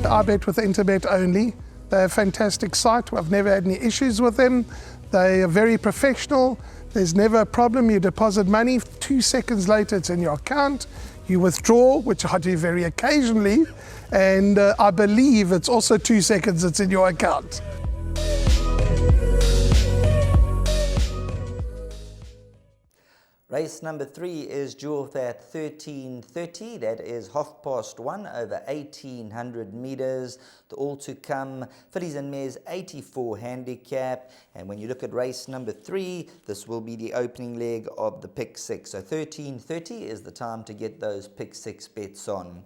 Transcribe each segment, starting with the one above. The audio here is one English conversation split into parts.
I bet with Interbet only. They're a fantastic site. I've never had any issues with them. They are very professional. There's never a problem. You deposit money, 2 seconds later it's in your account. You withdraw, which I do very occasionally, and I believe it's also 2 seconds it's in your account. Race number 3 is due off at 13:30. That is 1:30 over 1800 meters. The all to come fillies and mares 84 handicap. And when you look at race number 3, this will be the opening leg of the pick 6. So 13:30 is the time to get those pick 6 bets on.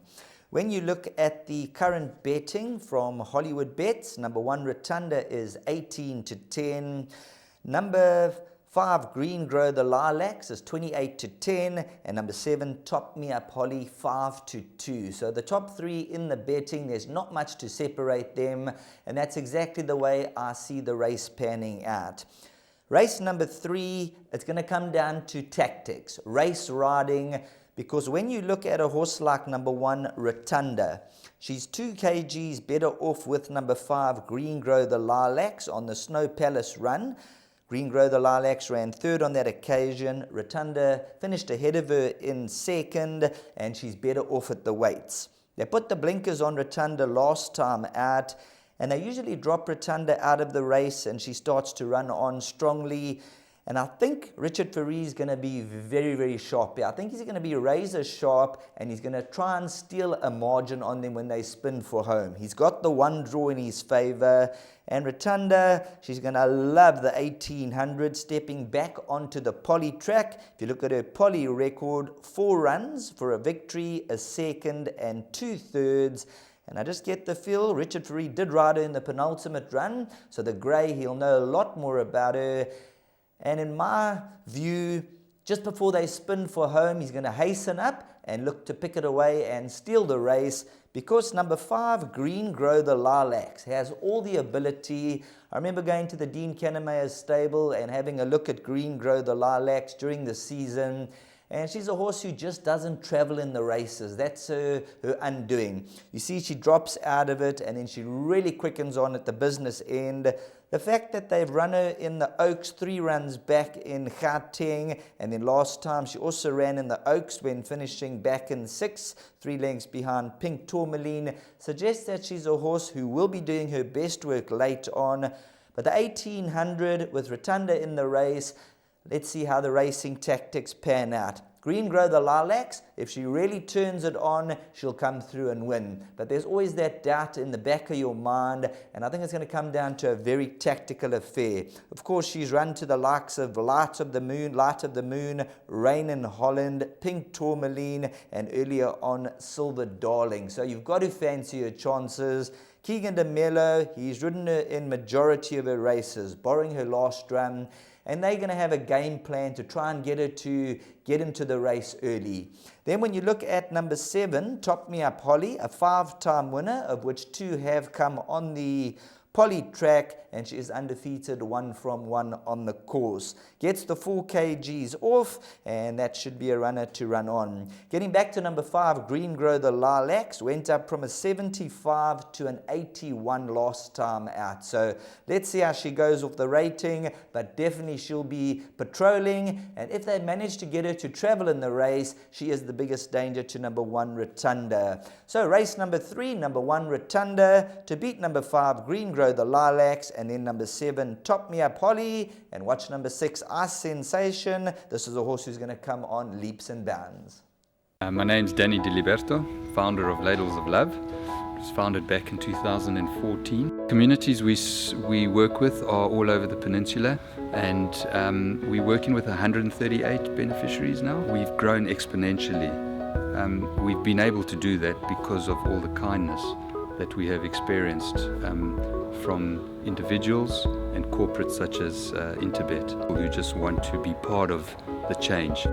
When you look at the current betting from Hollywoodbets, number 1 Rotunda is 18-10. Number 5 Green Grow the Lilacs is 28-10, and number 7 Top Me Up Holly 5-2. So the top 3 in the betting, there's not much to separate them, and that's exactly the way I see the race panning out. Race number 3, it's going to come down to tactics, race riding, because when you look at a horse like number 1 Rotunda, she's 2 kgs better off with number 5 Green Grow the Lilacs on the Snow Palace run. Green Grow the Lilacs ran 3rd on that occasion. Rotunda finished ahead of her in 2nd, and she's better off at the weights. They put the blinkers on Rotunda last time out, and they usually drop Rotunda out of the race, and she starts to run on strongly. And I think Richard Fourie is going to be very, very sharp here. I think he's going to be razor sharp, and he's going to try and steal a margin on them when they spin for home. He's got the 1 draw in his favor. And Rotunda, she's going to love the 1800, stepping back onto the poly track. If you look at her poly record, 4 runs for a victory, a 2nd, and 2/3. And I just get the feel Richard Fourie did ride her in the penultimate run. So the grey, he'll know a lot more about her. And in my view, just before they spin for home, he's going to hasten up and look to pick it away and steal the race, because number 5, Green Grow the Lilacs, has all the ability. I remember going to the Dean Kannemayer's stable and having a look at Green Grow the Lilacs during the season. And she's a horse who just doesn't travel in the races. That's her undoing. You see, she drops out of it, and then she really quickens on at the business end. The fact that they've run her in the Oaks 3 runs back in Gauteng, and then last time she also ran in the Oaks when finishing back in 6th, 3 lengths behind Pink Tourmaline, suggests that she's a horse who will be doing her best work late on. But the 1800 with Rotunda in the race, let's see how the racing tactics pan out. Green Grow the Lilacs, if she really turns it on, she'll come through and win. But there's always that doubt in the back of your mind, and I think it's going to come down to a very tactical affair. Of course, she's run to the likes of Light of the Moon, Rain in Holland, Pink Tourmaline, and earlier on Silver Darling. So you've got to fancy her chances. Keegan de Mello, he's ridden her in majority of her races, borrowing her last run. And they're going to have a game plan to try and get her to get into the race early. Then when you look at number 7, Top Me Up Holly, a 5-time winner, of which 2 have come on the poly track, and she is undefeated 1 from 1 on the course. Gets the 4 kgs off, and that should be a runner to run on. Getting back to number 5, Green Grow the Lilacs, went up from a 75 to an 81 last time out. So let's see how she goes off the rating, but definitely she'll be patrolling, and if they manage to get her to travel in the race, she is the biggest danger to number 1 Rotunda. So race number 3, number 1 Rotunda to beat number 5 Green Grow the Lilacs, and then number 7 Top Me Up Holly, and watch number 6 Ice Sensation. This is a horse who's going to come on leaps and bounds. My name's Danny Diliberto, founder of Ladles of Love. It was founded back in 2014. Communities we work with are all over the peninsula, and we're working with 138 beneficiaries now. We've grown exponentially. We've been able to do that because of all the kindness that we have experienced from individuals and corporates such as Interbet, who just want to be part of the change.